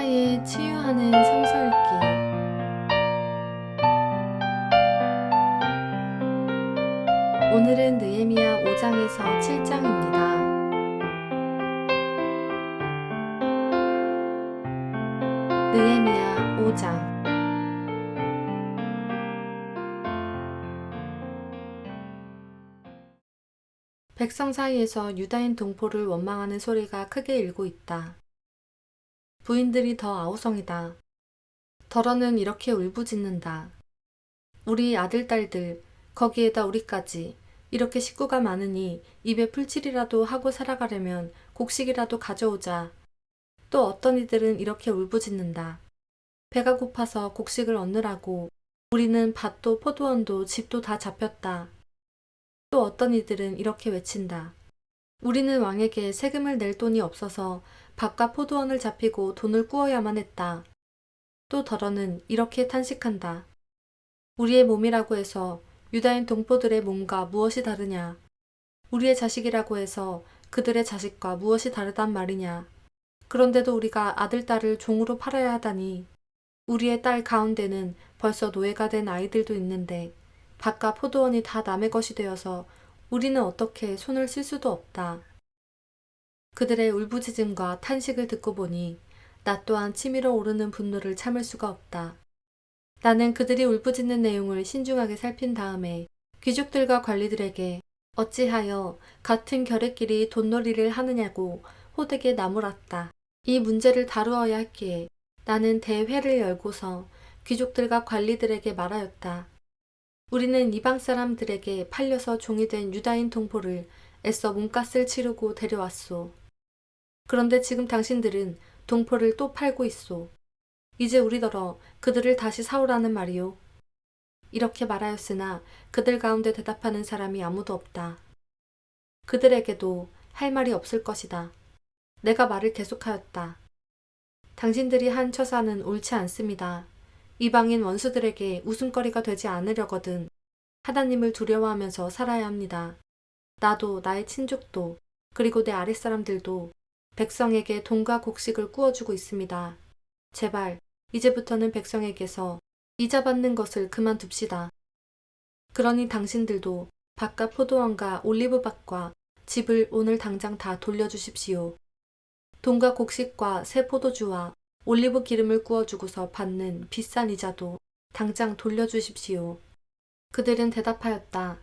이사야의 치유하는 성서읽기. 오늘은 느헤미야 5장에서 7장입니다. 느헤미야 5장. 백성 사이에서 유다인 동포를 원망하는 소리가 크게 일고 있다. 부인들이 더 아우성이다. 더러는 이렇게 울부짖는다. 우리 아들, 딸들, 거기에다 우리까지 이렇게 식구가 많으니 입에 풀칠이라도 하고 살아가려면 곡식이라도 가져오자. 또 어떤 이들은 이렇게 울부짖는다. 배가 고파서 곡식을 얻느라고 우리는 밭도 포도원도 집도 다 잡혔다. 또 어떤 이들은 이렇게 외친다. 우리는 왕에게 세금을 낼 돈이 없어서 밭과 포도원을 잡히고 돈을 꾸어야만 했다. 또 더러는 이렇게 탄식한다. 우리의 몸이라고 해서 유다인 동포들의 몸과 무엇이 다르냐? 우리의 자식이라고 해서 그들의 자식과 무엇이 다르단 말이냐? 그런데도 우리가 아들, 딸을 종으로 팔아야 하다니. 우리의 딸 가운데는 벌써 노예가 된 아이들도 있는데 밭과 포도원이 다 남의 것이 되어서 우리는 어떻게 손을 쓸 수도 없다. 그들의 울부짖음과 탄식을 듣고 보니 나 또한 치밀어 오르는 분노를 참을 수가 없다. 나는 그들이 울부짖는 내용을 신중하게 살핀 다음에 귀족들과 관리들에게 어찌하여 같은 결의끼리 돈놀이를 하느냐고 호되게 나무랐다. 이 문제를 다루어야 했기에 나는 대회를 열고서 귀족들과 관리들에게 말하였다. 우리는 이방 사람들에게 팔려서 종이 된 유다인 동포를 애써 몸값을 치르고 데려왔소. 그런데 지금 당신들은 동포를 또 팔고 있소. 이제 우리더러 그들을 다시 사오라는 말이요. 이렇게 말하였으나 그들 가운데 대답하는 사람이 아무도 없다. 그들에게도 할 말이 없을 것이다. 내가 말을 계속하였다. 당신들이 한 처사는 옳지 않습니다. 이방인 원수들에게 웃음거리가 되지 않으려거든 하나님을 두려워하면서 살아야 합니다. 나도 나의 친족도 그리고 내 아랫사람들도 백성에게 돈과 곡식을 꾸어주고 있습니다. 제발 이제부터는 백성에게서 이자 받는 것을 그만둡시다. 그러니 당신들도 밭과 포도원과 올리브밭과 집을 오늘 당장 다 돌려주십시오. 돈과 곡식과 새 포도주와 올리브 기름을 구워주고서 받는 비싼 이자도 당장 돌려주십시오. 그들은 대답하였다.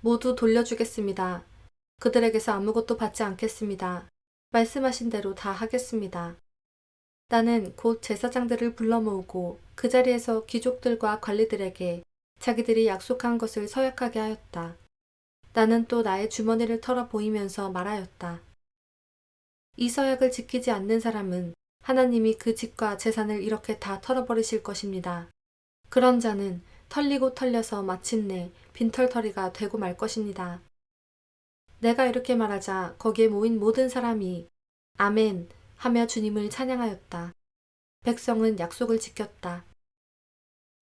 모두 돌려주겠습니다. 그들에게서 아무것도 받지 않겠습니다. 말씀하신 대로 다 하겠습니다. 나는 곧 제사장들을 불러 모으고 그 자리에서 귀족들과 관리들에게 자기들이 약속한 것을 서약하게 하였다. 나는 또 나의 주머니를 털어 보이면서 말하였다. 이 서약을 지키지 않는 사람은 하나님이 그 집과 재산을 이렇게 다 털어버리실 것입니다. 그런 자는 털리고 털려서 마침내 빈털터리가 되고 말 것입니다. 내가 이렇게 말하자 거기에 모인 모든 사람이 아멘 하며 주님을 찬양하였다. 백성은 약속을 지켰다.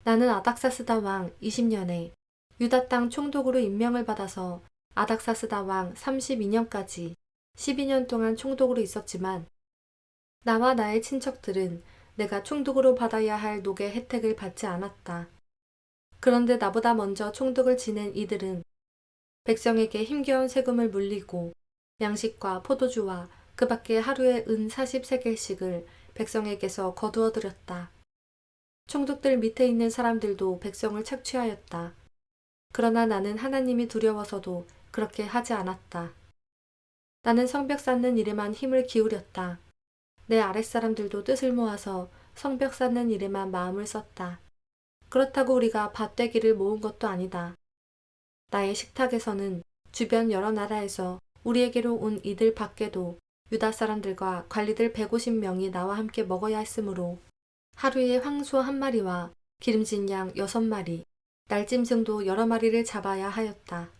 나는 아닥사스다 왕 20년에 유다 땅 총독으로 임명을 받아서 아닥사스다 왕 32년까지 12년 동안 총독으로 있었지만 나와 나의 친척들은 내가 총독으로 받아야 할 녹의 혜택을 받지 않았다. 그런데 나보다 먼저 총독을 지낸 이들은 백성에게 힘겨운 세금을 물리고 양식과 포도주와 그 밖에 하루에 은 40세겔씩을 백성에게서 거두어들였다. 총독들 밑에 있는 사람들도 백성을 착취하였다. 그러나 나는 하나님이 두려워서도 그렇게 하지 않았다. 나는 성벽 쌓는 일에만 힘을 기울였다. 내 아랫사람들도 뜻을 모아서 성벽 쌓는 일에만 마음을 썼다. 그렇다고 우리가 밭되기를 모은 것도 아니다. 나의 식탁에서는 주변 여러 나라에서 우리에게로 온 이들 밖에도 유다 사람들과 관리들 150명이 나와 함께 먹어야 했으므로 하루에 황소 1마리와 기름진 양 6마리, 날짐승도 여러 마리를 잡아야 하였다.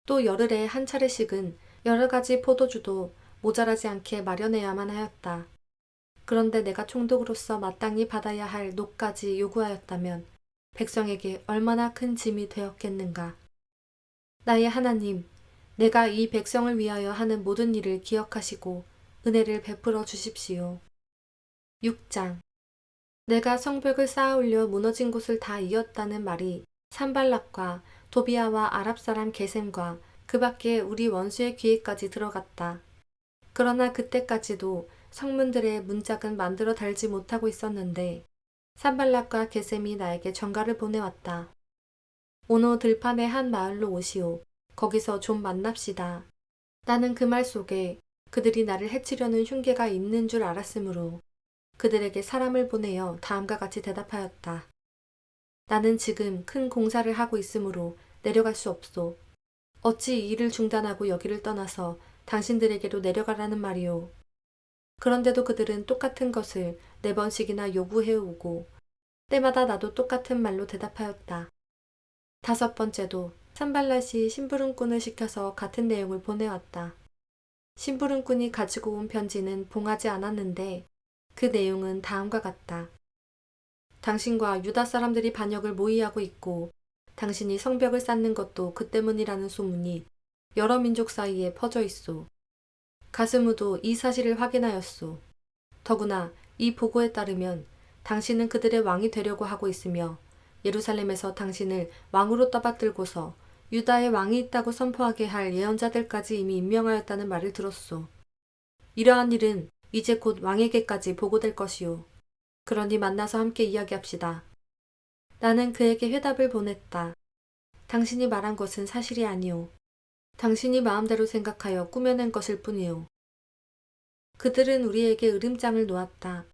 또 열흘에 한 차례씩은 여러 가지 포도주도 모자라지 않게 마련해야만 하였다. 그런데 내가 총독으로서 마땅히 받아야 할 녹까지 요구하였다면 백성에게 얼마나 큰 짐이 되었겠는가. 나의 하나님, 내가 이 백성을 위하여 하는 모든 일을 기억하시고 은혜를 베풀어 주십시오. 6장. 내가 성벽을 쌓아올려 무너진 곳을 다 이었다는 말이 산발락과 도비아와 아랍 사람 게셈과 그 밖에 우리 원수의 귀에까지 들어갔다. 그러나 그때까지도 성문들의 문짝은 만들어 달지 못하고 있었는데 산발락과 게셈이 나에게 전가를 보내왔다. 오노 들판의 한 마을로 오시오. 거기서 좀 만납시다. 나는 그 말 속에 그들이 나를 해치려는 흉계가 있는 줄 알았으므로 그들에게 사람을 보내어 다음과 같이 대답하였다. 나는 지금 큰 공사를 하고 있으므로 내려갈 수 없소. 어찌 이 일을 중단하고 여기를 떠나서 당신들에게로 내려가라는 말이오. 그런데도 그들은 똑같은 것을 4번씩이나 요구해오고 때마다 나도 똑같은 말로 대답하였다. 5번째도 산발랏이 심부름꾼을 시켜서 같은 내용을 보내왔다. 심부름꾼이 가지고 온 편지는 봉하지 않았는데 그 내용은 다음과 같다. 당신과 유다 사람들이 반역을 모의하고 있고 당신이 성벽을 쌓는 것도 그 때문이라는 소문이 여러 민족 사이에 퍼져 있소. 가스무도 이 사실을 확인하였소. 더구나 이 보고에 따르면 당신은 그들의 왕이 되려고 하고 있으며 예루살렘에서 당신을 왕으로 떠받들고서 유다의 왕이 있다고 선포하게 할 예언자들까지 이미 임명하였다는 말을 들었소. 이러한 일은 이제 곧 왕에게까지 보고될 것이오. 그러니 만나서 함께 이야기합시다. 나는 그에게 회답을 보냈다. 당신이 말한 것은 사실이 아니오. 당신이 마음대로 생각하여 꾸며낸 것일 뿐이오. 그들은 우리에게 으름장을 놓았다.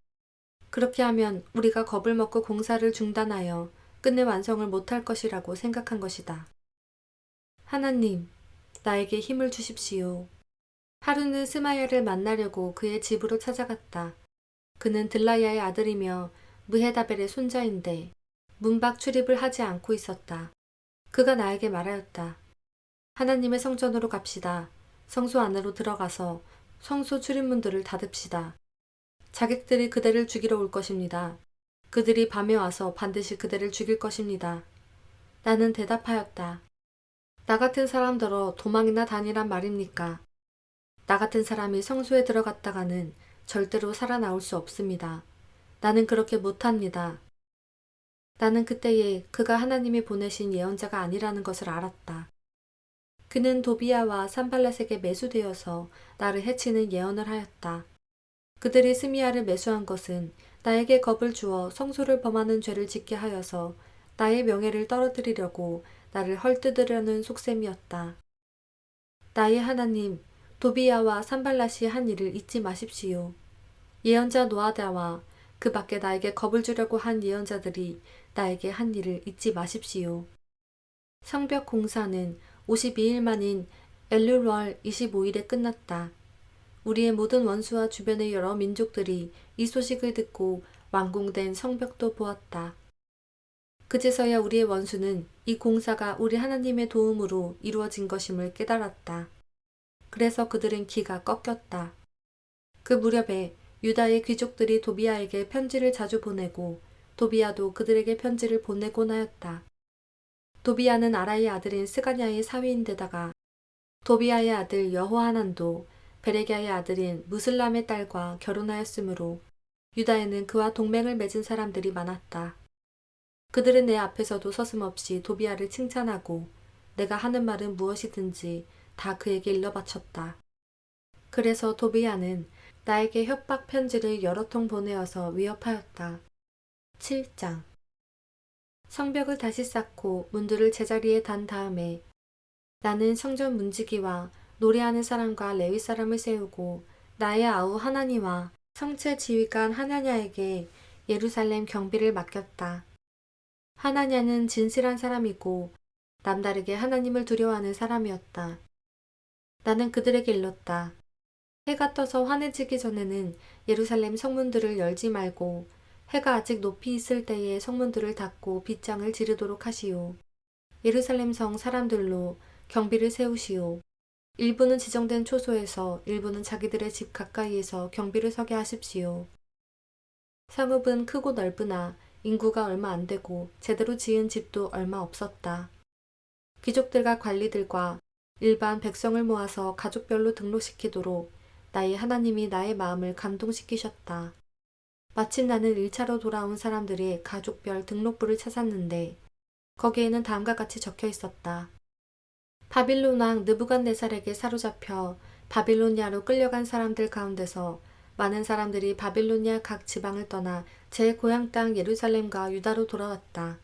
그렇게 하면 우리가 겁을 먹고 공사를 중단하여 끝내 완성을 못할 것이라고 생각한 것이다. 하나님, 나에게 힘을 주십시오. 하루는 스마야를 만나려고 그의 집으로 찾아갔다. 그는 들라야의 아들이며 무헤다벨의 손자인데 문 밖 출입을 하지 않고 있었다. 그가 나에게 말하였다. 하나님의 성전으로 갑시다. 성소 안으로 들어가서 성소 출입문들을 닫읍시다. 자객들이 그대를 죽이러 올 것입니다. 그들이 밤에 와서 반드시 그대를 죽일 것입니다. 나는 대답하였다. 나 같은 사람더러 도망이나 다니란 말입니까? 나 같은 사람이 성소에 들어갔다가는 절대로 살아나올 수 없습니다. 나는 그렇게 못합니다. 나는 그때에 그가 하나님이 보내신 예언자가 아니라는 것을 알았다. 그는 도비아와 산발랏에게 매수되어서 나를 해치는 예언을 하였다. 그들이 스미야를 매수한 것은 나에게 겁을 주어 성소를 범하는 죄를 짓게 하여서 나의 명예를 떨어뜨리려고 나를 헐뜯으려는 속셈이었다. 나의 하나님, 도비야와 산발랏이 한 일을 잊지 마십시오. 예언자 노아다와 그 밖에 나에게 겁을 주려고 한 예언자들이 나에게 한 일을 잊지 마십시오. 성벽 공사는 52일 만인 엘룰월 25일에 끝났다. 우리의 모든 원수와 주변의 여러 민족들이 이 소식을 듣고 완공된 성벽도 보았다. 그제서야 우리의 원수는 이 공사가 우리 하나님의 도움으로 이루어진 것임을 깨달았다. 그래서 그들은 기가 꺾였다. 그 무렵에 유다의 귀족들이 도비아에게 편지를 자주 보내고 도비아도 그들에게 편지를 보내곤 하였다. 도비아는 아라의 아들인 스가냐의 사위인데다가 도비아의 아들 여호하난도 베레기야의 아들인 무슬람의 딸과 결혼하였으므로 유다에는 그와 동맹을 맺은 사람들이 많았다. 그들은 내 앞에서도 서슴없이 도비아를 칭찬하고 내가 하는 말은 무엇이든지 다 그에게 일러바쳤다. 그래서 도비아는 나에게 협박 편지를 여러 통 보내어서 위협하였다. 7장. 성벽을 다시 쌓고 문들을 제자리에 단 다음에 나는 성전 문지기와 노래하는 사람과 레위 사람을 세우고 나의 아우 하나니와 성체 지휘관 하나냐에게 예루살렘 경비를 맡겼다. 하나냐는 진실한 사람이고 남다르게 하나님을 두려워하는 사람이었다. 나는 그들에게 일렀다. 해가 떠서 환해지기 전에는 예루살렘 성문들을 열지 말고 해가 아직 높이 있을 때에 성문들을 닫고 빗장을 지르도록 하시오. 예루살렘 성 사람들로 경비를 세우시오. 일부는 지정된 초소에서 일부는 자기들의 집 가까이에서 경비를 서게 하십시오. 성읍은 크고 넓으나 인구가 얼마 안 되고 제대로 지은 집도 얼마 없었다. 귀족들과 관리들과 일반 백성을 모아서 가족별로 등록시키도록 나의 하나님이 나의 마음을 감동시키셨다. 마침 나는 1차로 돌아온 사람들의 가족별 등록부를 찾았는데 거기에는 다음과 같이 적혀 있었다. 바빌론 왕 느부갓네살에게 사로잡혀 바빌로니아로 끌려간 사람들 가운데서 많은 사람들이 바빌로니아 각 지방을 떠나 제 고향 땅 예루살렘과 유다로 돌아왔다.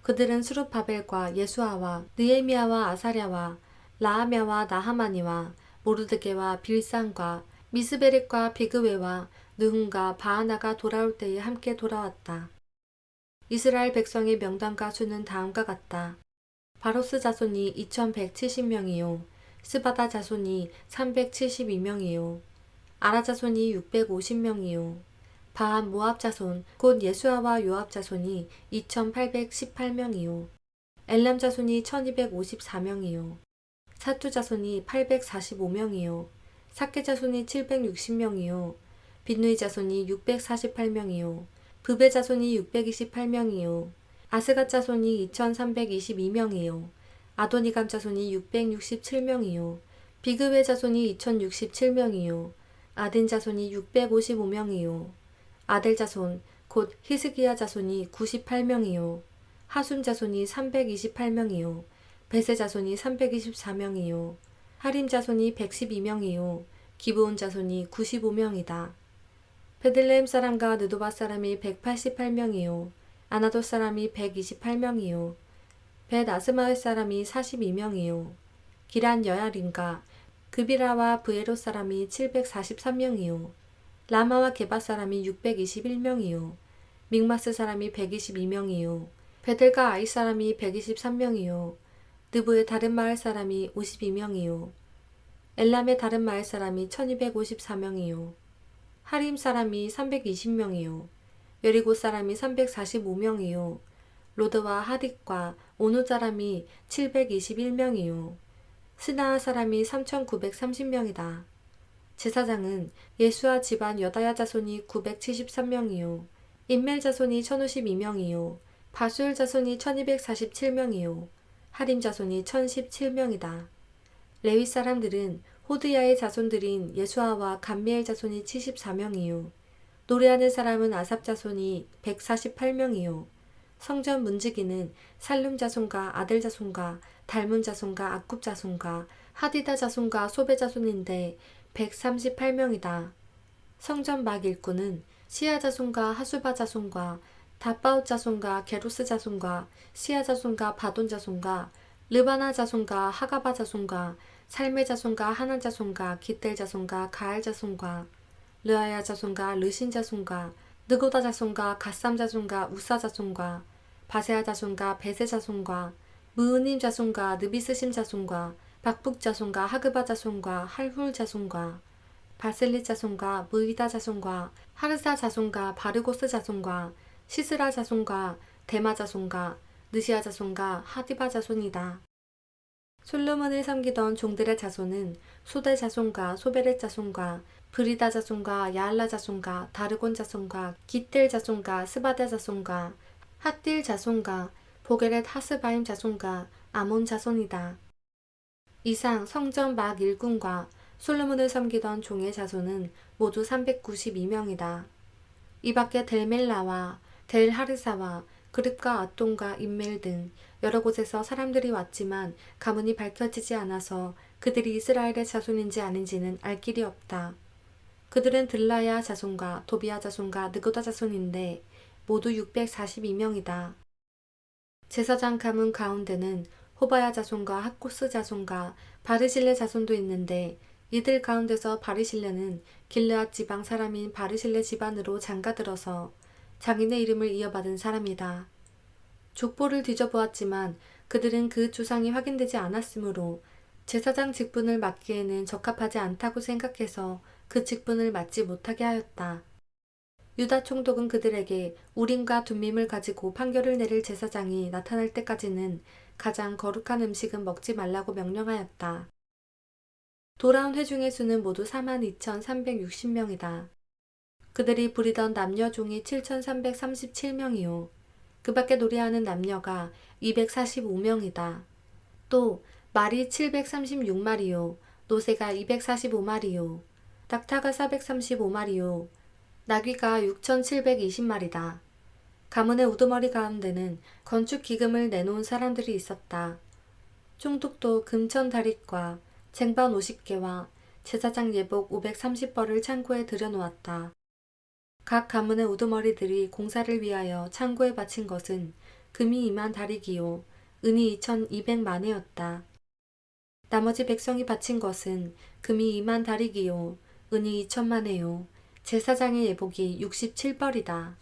그들은 수룹바벨과 예수아와 느헤미야와 아사랴와 라하мя와 나하마니와 모르드게와 빌산과 미스베렉과 비그웨와 느훔과 바하나가 돌아올 때에 함께 돌아왔다. 이스라엘 백성의 명단과 수는 다음과 같다. 바로스 자손이 2170명이요. 스바다 자손이 372명이요. 아라 자손이 650명이요. 바한 모압 자손 곧 예수아와 요압 자손이 2818명이요. 엘람 자손이 1254명이요. 사투 자손이 845명이요. 사케 자손이 760명이요. 빈누이 자손이 648명이요. 브베 자손이 628명이요. 아스갓 자손이 2322명이요. 아도니감 자손이 667명이요. 비그웨 자손이 2067명이요. 아딘 자손이 655명이요. 아델 자손 곧 히스기야 자손이 98명이요. 하숨 자손이 328명이요. 베세 자손이 324명이요. 하림 자손이 112명이요. 기브온 자손이 95명이다. 베들레헴 사람과 느도바 사람이 188명이요. 아나도 사람이 128명이요. 벳 아스마엘 사람이 42명이요. 기란 여야림과 그비라와 브에롯 사람이 743명이요. 라마와 게바 사람이 621명이요. 믹마스 사람이 122명이요. 베델과 아이 사람이 123명이요. 느부의 다른 마을 사람이 52명이요. 엘람의 다른 마을 사람이 1254명이요. 하림 사람이 320명이요. 여리고 사람이 345명이요. 로드와 하딕과 오누 사람이 721명이요. 스나아 사람이 3930명이다. 제사장은 예수아 집안 여다야 자손이 973명이요. 인멜 자손이 1052명이요. 바수일 자손이 1247명이요. 하림 자손이 1017명이다. 레위 사람들은 호드야의 자손들인 예수아와 감미엘 자손이 74명이요. 노래하는 사람은 아삽 자손이 148명이요. 성전 문지기는 살룸 자손과 아델 자손과 달문 자손과 아굽 자손과 하디다 자손과 소베 자손인데 138명이다. 성전 막 일꾼은 시아 자손과 하수바 자손과 다바웃 자손과 게로스 자손과 시아 자손과 바돈 자손과 르바나 자손과 하가바 자손과 살메 자손과 하난 자손과 기델 자손과 가알 자손과 르아야 자손과 르신 자손과 느고다 자손과 갓삼 자손과 우사 자손과 바세아 자손과 베세 자손과 무은님 자손과 느비스심 자손과 박북 자손과 하그바 자손과 할훌 자손과 바셀리 자손과 무이다 자손과 하르사 자손과 바르고스 자손과 시스라 자손과 데마 자손과 느시아 자손과 하디바 자손이다. 솔로몬을 섬기던 종들의 자손은 소대 자손과 소베렛 자손과 브리다 자손과 야알라 자손과 다르곤 자손과 기텔 자손과 스바다 자손과 핫딜 자손과 보게렛 하스바임 자손과 아몬 자손이다. 이상 성전 막 일꾼과 솔로몬을 섬기던 종의 자손은 모두 392명이다. 이 밖에 델멜라와 델하르사와 그릇과 아똥과 인멜 등 여러 곳에서 사람들이 왔지만 가문이 밝혀지지 않아서 그들이 이스라엘의 자손인지 아닌지는 알 길이 없다. 그들은 들라야 자손과 도비야 자손과 느고다 자손인데 모두 642명이다. 제사장 가문 가운데는 호바야 자손과 학코스 자손과 바르실레 자손도 있는데 이들 가운데서 바르실레는 길르앗 지방 사람인 바르실레 집안으로 장가들어서 자기네 이름을 이어받은 사람이다. 족보를 뒤져보았지만 그들은 그 주상이 확인되지 않았으므로 제사장 직분을 맡기에는 적합하지 않다고 생각해서 그 직분을 맡지 못하게 하였다. 유다 총독은 그들에게 우림과 둠밈을 가지고 판결을 내릴 제사장이 나타날 때까지는 가장 거룩한 음식은 먹지 말라고 명령하였다. 돌아온 회중의 수는 모두 42,360명이다. 그들이 부리던 남녀 종이 7,337명이요. 그 밖에 노래하는 남녀가 245명이다. 또 말이 736마리요. 노새가 245마리요. 낙타가 435마리요. 나귀가 6,720마리다. 가문의 우두머리 가운데는 건축 기금을 내놓은 사람들이 있었다. 총독도 금천 다릿과 쟁반 50개와 제사장 예복 530벌을 창고에 들여놓았다. 각 가문의 우두머리들이 공사를 위하여 창고에 바친 것은 금이 2만 다리기요 은이 2,200만회였다. 나머지 백성이 바친 것은 금이 2만 다리기요 은이 2천만회요 제사장의 예복이 67벌이다.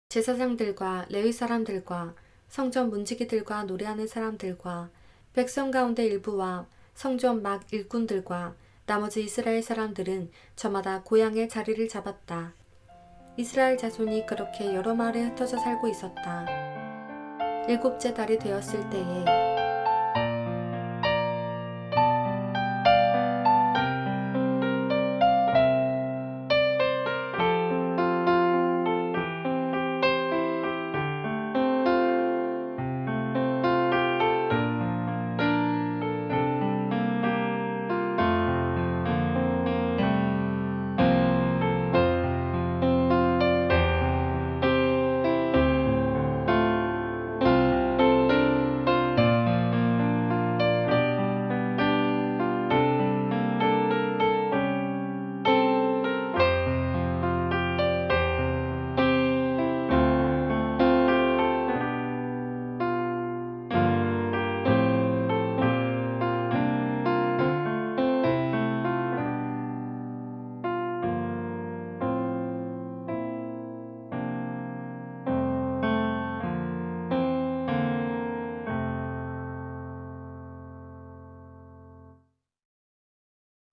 제사장들과 레위 사람들과 성전 문지기들과 노래하는 사람들과 백성 가운데 일부와 성전 막 일꾼들과 나머지 이스라엘 사람들은 저마다 고향의 자리를 잡았다. 이스라엘 자손이 그렇게 여러 마을에 흩어져 살고 있었다. 일곱째 달이 되었을 때에